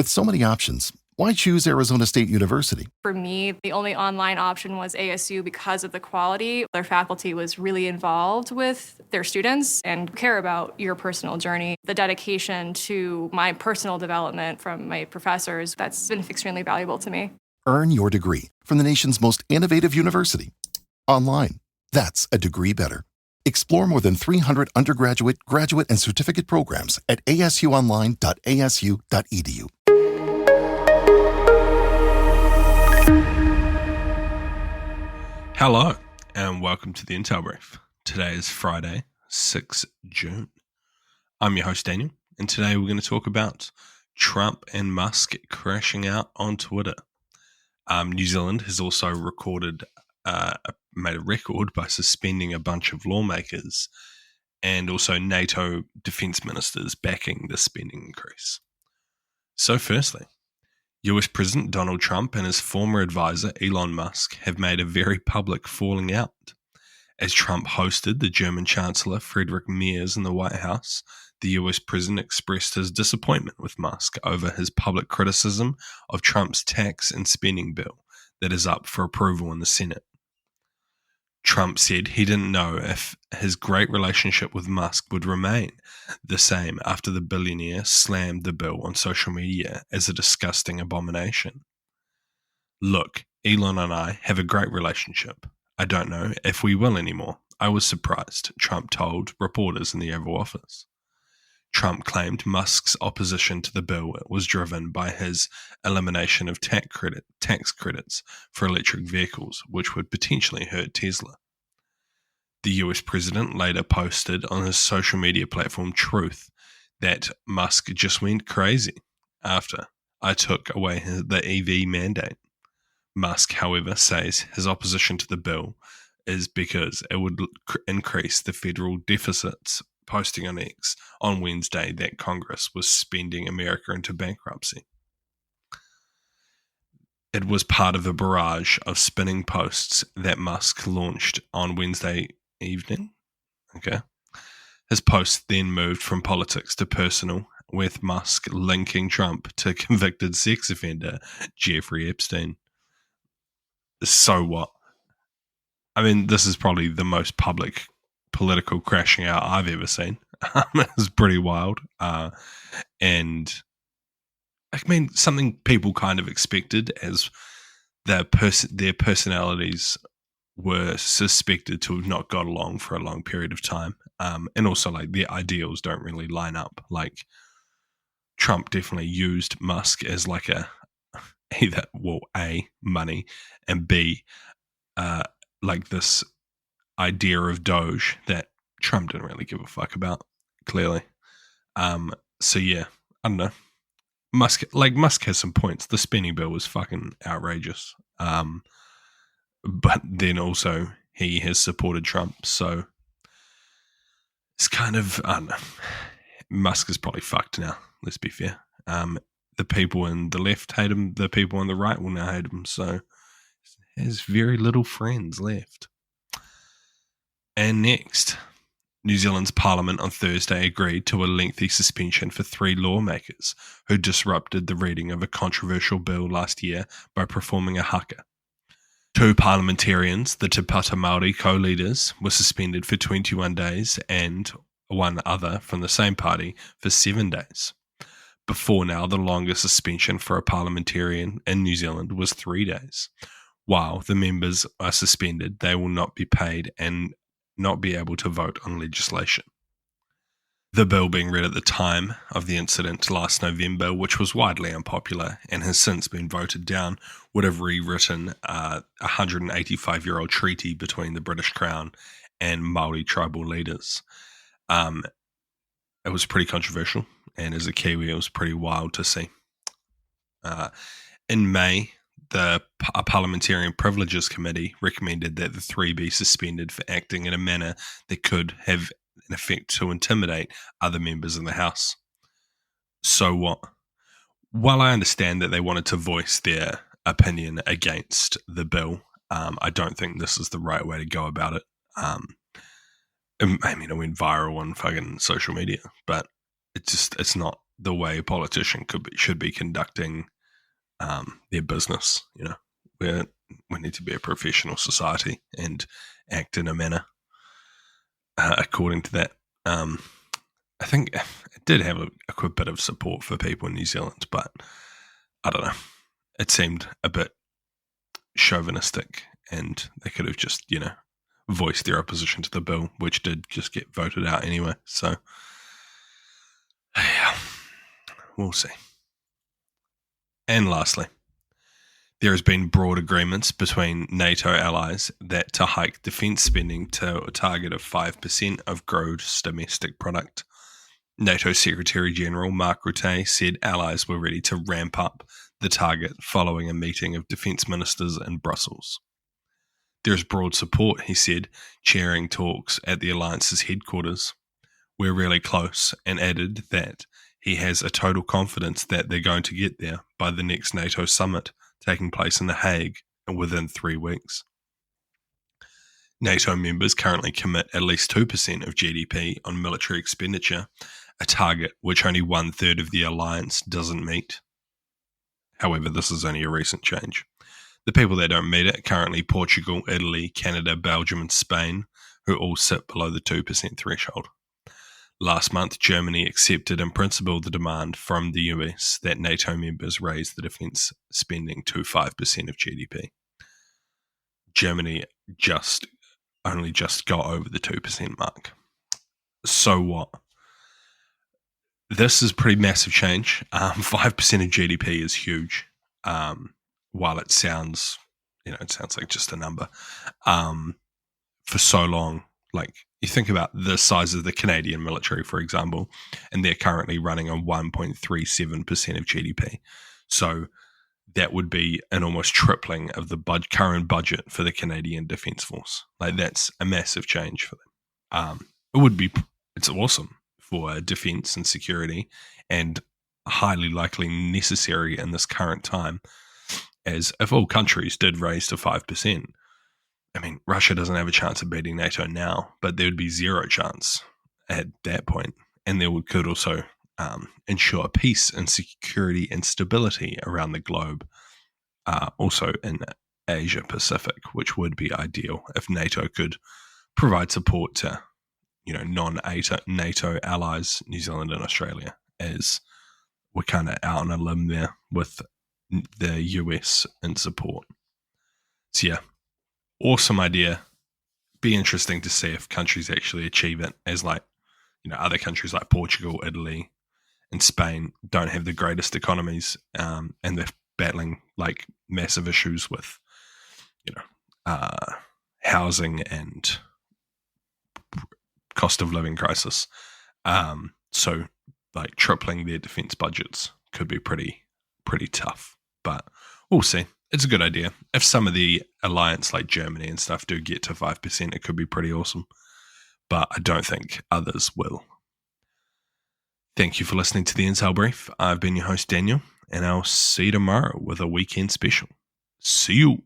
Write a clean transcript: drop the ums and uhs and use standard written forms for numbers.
With so many options, why choose Arizona State University? For me, the only online option was ASU because of the quality. Their faculty was really involved with their students and care about your personal journey. The dedication to my personal development from my professors, that's been extremely valuable to me. Earn your degree from the nation's most innovative university. Online. That's a degree better. Explore more than 300 undergraduate, graduate, and certificate programs at asuonline.asu.edu. Hello, and welcome to the Intel Brief. Today is Friday, 6 June. I'm your host, Daniel, and today we're going to talk about Trump and Musk crashing out on Twitter. New Zealand has also made a record by suspending a bunch of lawmakers and also NATO defense ministers backing the spending increase. So firstly, US President Donald Trump and his former advisor Elon Musk have made a very public falling out. As Trump hosted the German Chancellor Friedrich Merz in the White House, the US President expressed his disappointment with Musk over his public criticism of Trump's tax and spending bill that is up for approval in the Senate. Trump said he didn't know if his great relationship with Musk would remain the same after the billionaire slammed the bill on social media as a disgusting abomination. Look, Elon and I have a great relationship. I don't know if we will anymore. I was surprised, Trump told reporters in the Oval Office. Trump claimed Musk's opposition to the bill was driven by his elimination of tax credits for electric vehicles, which would potentially hurt Tesla. The US president later posted on his social media platform Truth that Musk just went crazy after I took away the EV mandate. Musk, however, says his opposition to the bill is because it would increase the federal deficits, posting on X on Wednesday that Congress was spending America into bankruptcy. It was part of a barrage of spinning posts that Musk launched on Wednesday evening. His post then moved from politics to personal, with Musk linking Trump to convicted sex offender Jeffrey Epstein. So what? I mean, this is probably the most public political crashing out I've ever seen. It's pretty wild. And I mean, something people kind of expected, as their personalities were suspected to have not got along for a long period of time. And also, like, their ideals don't really line up. Like, Trump definitely used Musk as like A, money, and B, like this idea of Doge that Trump didn't really give a fuck about, clearly. So yeah, I don't know. Musk has some points. The spending bill was fucking outrageous. But then also he has supported Trump, so it's kind of, I don't know. Musk is probably fucked now, let's be fair. The people in the left hate him, the people on the right will now hate him, so he has very little friends left. And next, New Zealand's Parliament on Thursday agreed to a lengthy suspension for 3 lawmakers who disrupted the reading of a controversial bill last year by performing a haka. 2 parliamentarians, the Te Pata Māori co-leaders, were suspended for 21 days and one other from the same party for 7 days. Before now, the longest suspension for a parliamentarian in New Zealand was 3 days. While the members are suspended, they will not be paid and not be able to vote on legislation. The bill being read at the time of the incident last November, which was widely unpopular and has since been voted down, would have rewritten a 185-year-old treaty between the British Crown and Māori tribal leaders. It was pretty controversial, and as a Kiwi, it was pretty wild to see. In May, a Parliamentarian Privileges Committee recommended that the 3 be suspended for acting in a manner that could have an effect to intimidate other members in the House. So what? While I understand that they wanted to voice their opinion against the bill, I don't think this is the right way to go about it. I mean, it went viral on fucking social media, but it's not the way a politician should be conducting their business. We need to be a professional society and act in a manner according to that. I think it did have a bit of support for people in New Zealand, but I don't know. It seemed a bit chauvinistic, and they could have just, voiced their opposition to the bill, which did just get voted out anyway. So, yeah, we'll see. And lastly, there has been broad agreements between NATO allies that to hike defence spending to a target of 5% of gross domestic product. NATO Secretary-General Mark Rutte said allies were ready to ramp up the target following a meeting of defence ministers in Brussels. There is broad support, he said, chairing talks at the alliance's headquarters. We're really close, and added that he has a total confidence that they're going to get there by the next NATO summit taking place in The Hague within 3 weeks. NATO members currently commit at least 2% of GDP on military expenditure, a target which only 1/3 of the alliance doesn't meet. However, this is only a recent change. The people that don't meet it are currently Portugal, Italy, Canada, Belgium, and Spain, who all sit below the 2% threshold. Last month, Germany accepted in principle the demand from the US that NATO members raise the defence spending to 5% of GDP. Germany only just got over the 2% mark. So what? This is pretty massive change. 5% of GDP is huge. While it sounds, it sounds like just a number. For so long, like you think about the size of the Canadian military, for example, and they're currently running on 1.37% of GDP. So that would be an almost tripling of the current budget for the Canadian Defence Force. Like that's a massive change for them. It's awesome for defence and security, and highly likely necessary in this current time, as if all countries did raise to 5%, I mean, Russia doesn't have a chance of beating NATO now, but there would be zero chance at that point. And there could also ensure peace and security and stability around the globe, also in Asia Pacific, which would be ideal if NATO could provide support to non-NATO allies, New Zealand and Australia, as we're kind of out on a limb there with the US in support. So yeah, awesome idea. Be interesting to see if countries actually achieve it, as other countries like Portugal, Italy, and Spain don't have the greatest economies, and they're battling like massive issues with, housing and cost of living crisis. So like tripling their defense budgets could be pretty tough, but we'll see. It's a good idea. If some of the alliance like Germany and stuff do get to 5%, it could be pretty awesome, but I don't think others will. Thank you for listening to the Intel Brief. I've been your host, Daniel, and I'll see you tomorrow with a weekend special. See you.